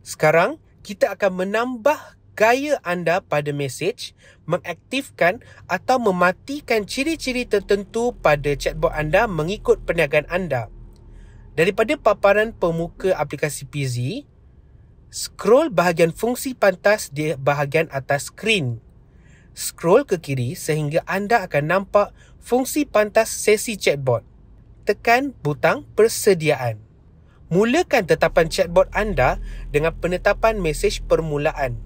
Sekarang, kita akan menambah gaya anda pada mesej, mengaktifkan atau mematikan ciri-ciri tertentu pada chatbot anda mengikut perniagaan anda. Daripada paparan pemuka aplikasi PZ, scroll bahagian fungsi pantas di bahagian atas skrin. Scroll ke kiri sehingga anda akan nampak fungsi pantas sesi chatbot. Tekan butang persediaan. Mulakan tetapan chatbot anda dengan penetapan mesej permulaan.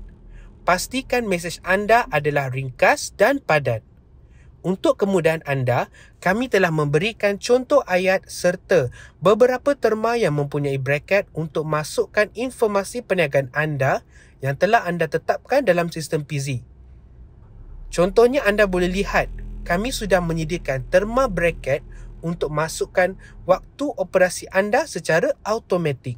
Pastikan mesej anda adalah ringkas dan padat. Untuk kemudahan anda, kami telah memberikan contoh ayat serta beberapa terma yang mempunyai braket untuk masukkan informasi perniagaan anda yang telah anda tetapkan dalam sistem PZ. Contohnya anda boleh lihat, kami sudah menyediakan terma braket untuk masukkan waktu operasi anda secara automatik.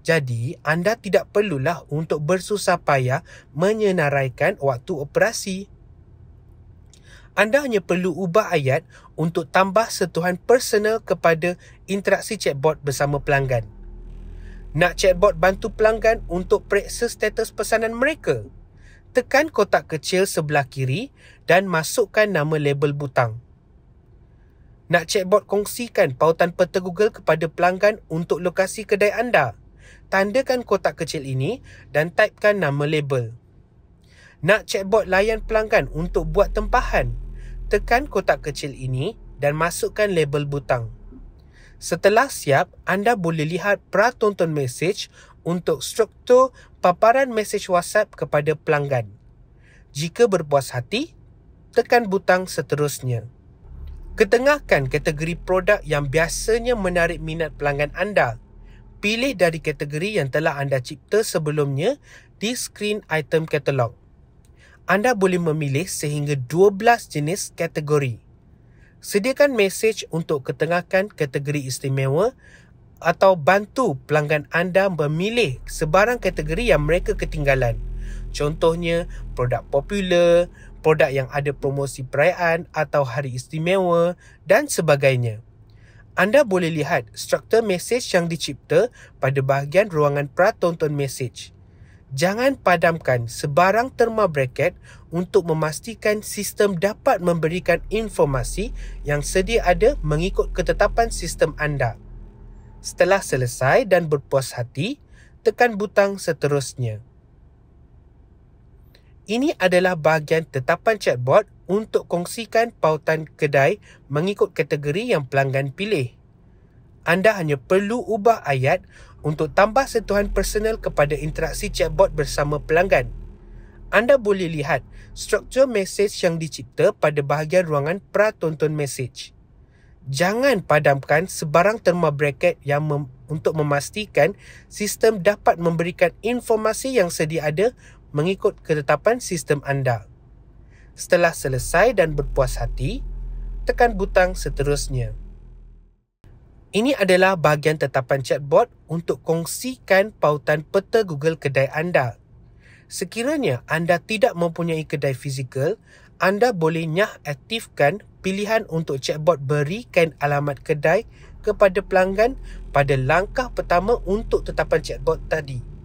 Jadi, anda tidak perlulah untuk bersusah payah menyenaraikan waktu operasi. Anda hanya perlu ubah ayat untuk tambah sentuhan personal kepada interaksi chatbot bersama pelanggan. Nak chatbot bantu pelanggan untuk periksa status pesanan mereka? Tekan kotak kecil sebelah kiri dan masukkan nama label butang. Nak chatbot kongsikan pautan peta Google kepada pelanggan untuk lokasi kedai anda? Tandakan kotak kecil ini dan typekan nama label. Nak chatbot layan pelanggan untuk buat tempahan? Tekan kotak kecil ini dan masukkan label butang. Setelah siap, anda boleh lihat pratonton mesej untuk struktur paparan mesej WhatsApp kepada pelanggan. Jika berpuas hati, tekan butang seterusnya. Ketengahkan kategori produk yang biasanya menarik minat pelanggan anda. Pilih dari kategori yang telah anda cipta sebelumnya di skrin item katalog. Anda boleh memilih sehingga 12 jenis kategori. Sediakan mesej untuk ketengahkan kategori istimewa atau bantu pelanggan anda memilih sebarang kategori yang mereka ketinggalan. Contohnya, produk popular, produk yang ada promosi perayaan atau hari istimewa dan sebagainya. Anda boleh lihat struktur mesej yang dicipta pada bahagian ruangan pratonton mesej. Jangan padamkan sebarang terma braket untuk memastikan sistem dapat memberikan informasi yang sedia ada mengikut ketetapan sistem anda. Setelah selesai dan berpuas hati, tekan butang seterusnya. Ini adalah bahagian tetapan chatbot untuk kongsikan pautan kedai mengikut kategori yang pelanggan pilih. Anda hanya perlu ubah ayat untuk tambah sentuhan personal kepada interaksi chatbot bersama pelanggan. Anda boleh lihat struktur mesej yang dicipta pada bahagian ruangan pratonton mesej. Jangan padamkan sebarang terma braket untuk memastikan sistem dapat memberikan informasi yang sedia ada mengikut ketetapan sistem anda. Setelah selesai dan berpuas hati, tekan butang seterusnya. Ini adalah bahagian tetapan chatbot untuk kongsikan pautan peta Google kedai anda. Sekiranya anda tidak mempunyai kedai fizikal, anda boleh aktifkan pilihan untuk chatbot berikan alamat kedai kepada pelanggan pada langkah pertama untuk tetapan chatbot tadi.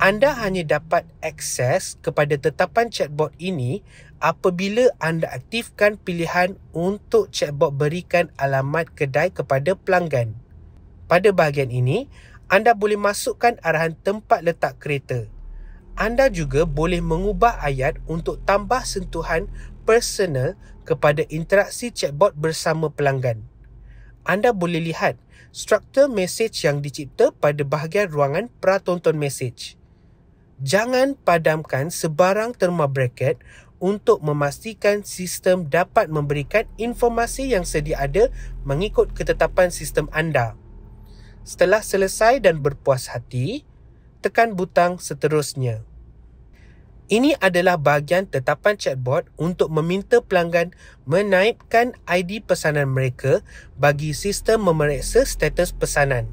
Anda hanya dapat akses kepada tetapan chatbot ini apabila anda aktifkan pilihan untuk chatbot berikan alamat kedai kepada pelanggan. Pada bahagian ini, anda boleh masukkan arahan tempat letak kereta. Anda juga boleh mengubah ayat untuk tambah sentuhan personal kepada interaksi chatbot bersama pelanggan. Anda boleh lihat struktur mesej yang dicipta pada bahagian ruangan pratonton mesej. Jangan padamkan sebarang terma braket untuk memastikan sistem dapat memberikan informasi yang sedia ada mengikut ketetapan sistem anda. Setelah selesai dan berpuas hati, tekan butang seterusnya. Ini adalah bahagian tetapan chatbot untuk meminta pelanggan menaipkan ID pesanan mereka bagi sistem memeriksa status pesanan.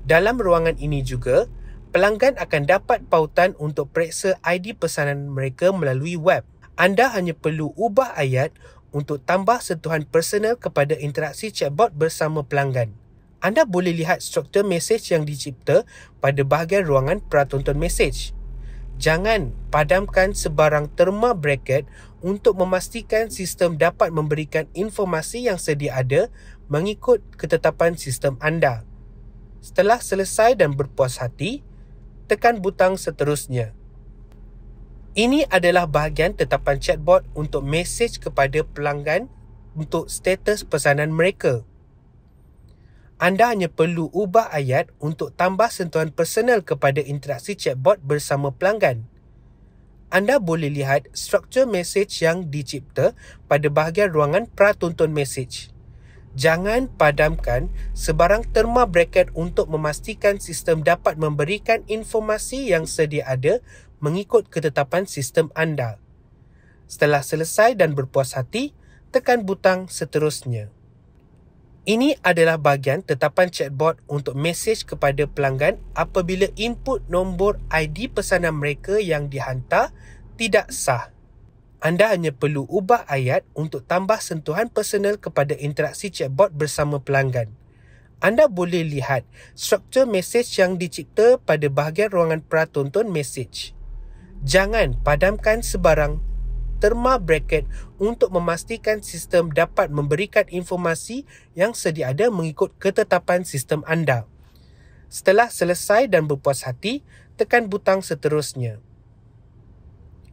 Dalam ruangan ini juga, pelanggan akan dapat pautan untuk periksa ID pesanan mereka melalui web. Anda hanya perlu ubah ayat untuk tambah sentuhan personal kepada interaksi chatbot bersama pelanggan. Anda boleh lihat struktur mesej yang dicipta pada bahagian ruangan pratonton mesej. Jangan padamkan sebarang terma bracket untuk memastikan sistem dapat memberikan informasi yang sedia ada mengikut ketetapan sistem anda. Setelah selesai dan berpuas hati, tekan butang seterusnya. Ini adalah bahagian tetapan chatbot untuk mesej kepada pelanggan untuk status pesanan mereka. Anda hanya perlu ubah ayat untuk tambah sentuhan personal kepada interaksi chatbot bersama pelanggan. Anda boleh lihat struktur mesej yang dicipta pada bahagian ruangan pratonton mesej. Jangan padamkan sebarang terma bracket untuk memastikan sistem dapat memberikan informasi yang sedia ada mengikut ketetapan sistem anda. Setelah selesai dan berpuas hati, tekan butang seterusnya. Ini adalah bahagian tetapan chatbot untuk mesej kepada pelanggan apabila input nombor ID pesanan mereka yang dihantar tidak sah. Anda hanya perlu ubah ayat untuk tambah sentuhan personal kepada interaksi chatbot bersama pelanggan. Anda boleh lihat struktur mesej yang dicipta pada bahagian ruangan pratonton mesej. Jangan padamkan sebarang terma bracket untuk memastikan sistem dapat memberikan informasi yang sedia ada mengikut ketetapan sistem anda. Setelah selesai dan berpuas hati, tekan butang seterusnya.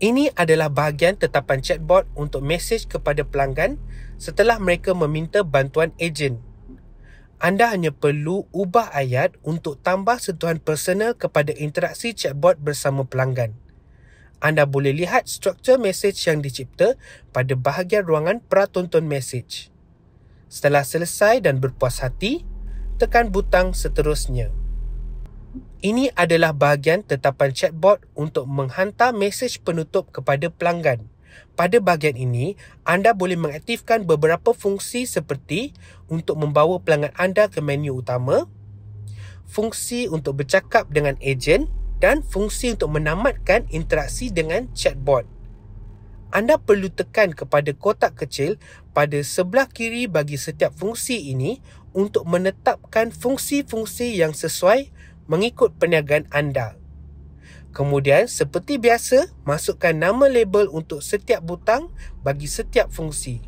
Ini adalah bahagian tetapan chatbot untuk mesej kepada pelanggan setelah mereka meminta bantuan ejen. Anda hanya perlu ubah ayat untuk tambah sentuhan personal kepada interaksi chatbot bersama pelanggan. Anda boleh lihat struktur mesej yang dicipta pada bahagian ruangan pratonton mesej. Setelah selesai dan berpuas hati, tekan butang seterusnya. Ini adalah bahagian tetapan chatbot untuk menghantar mesej penutup kepada pelanggan. Pada bahagian ini, anda boleh mengaktifkan beberapa fungsi seperti untuk membawa pelanggan anda ke menu utama, fungsi untuk bercakap dengan ejen, dan fungsi untuk menamatkan interaksi dengan chatbot. Anda perlu tekan kepada kotak kecil pada sebelah kiri bagi setiap fungsi ini untuk menetapkan fungsi-fungsi yang sesuai mengikut perniagaan anda. Kemudian, seperti biasa, masukkan nama label untuk setiap butang bagi setiap fungsi.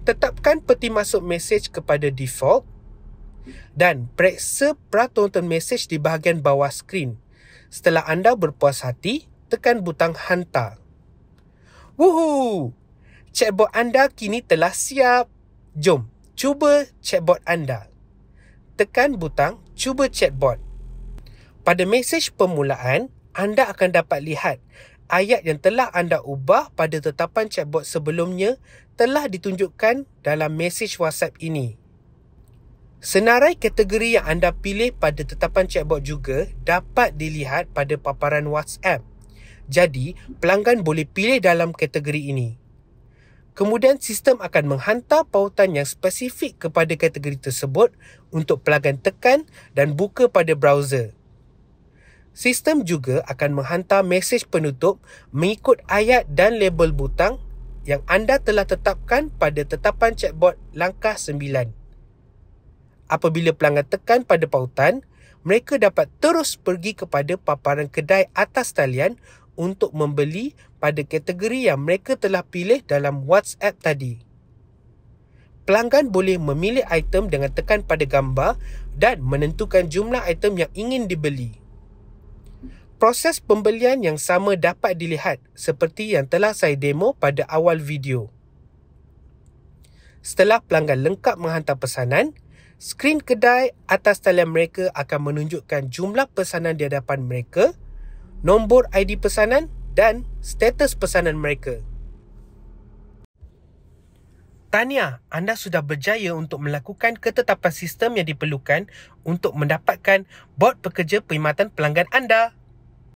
Tetapkan peti masuk mesej kepada default dan periksa pratonton mesej di bahagian bawah skrin. Setelah anda berpuas hati, tekan butang hantar. Woohoo! Chatbot anda kini telah siap. Jom, cuba chatbot anda. Tekan butang cuba chatbot. Pada mesej permulaan, anda akan dapat lihat ayat yang telah anda ubah pada tetapan chatbot sebelumnya telah ditunjukkan dalam mesej WhatsApp ini. Senarai kategori yang anda pilih pada tetapan chatbot juga dapat dilihat pada paparan WhatsApp. Jadi, pelanggan boleh pilih dalam kategori ini. Kemudian, sistem akan menghantar pautan yang spesifik kepada kategori tersebut untuk pelanggan tekan dan buka pada browser. Sistem juga akan menghantar mesej penutup mengikut ayat dan label butang yang anda telah tetapkan pada tetapan chatbot langkah 9. Apabila pelanggan tekan pada pautan, mereka dapat terus pergi kepada paparan kedai atas talian untuk membeli pada kategori yang mereka telah pilih dalam WhatsApp tadi. Pelanggan boleh memilih item dengan tekan pada gambar dan menentukan jumlah item yang ingin dibeli. Proses pembelian yang sama dapat dilihat seperti yang telah saya demo pada awal video. Setelah pelanggan lengkap menghantar pesanan, skrin kedai atas talian mereka akan menunjukkan jumlah pesanan di hadapan mereka, nombor ID pesanan dan status pesanan mereka. Tahniah, anda sudah berjaya untuk melakukan ketetapan sistem yang diperlukan untuk mendapatkan bot pekerja perkhidmatan pelanggan anda.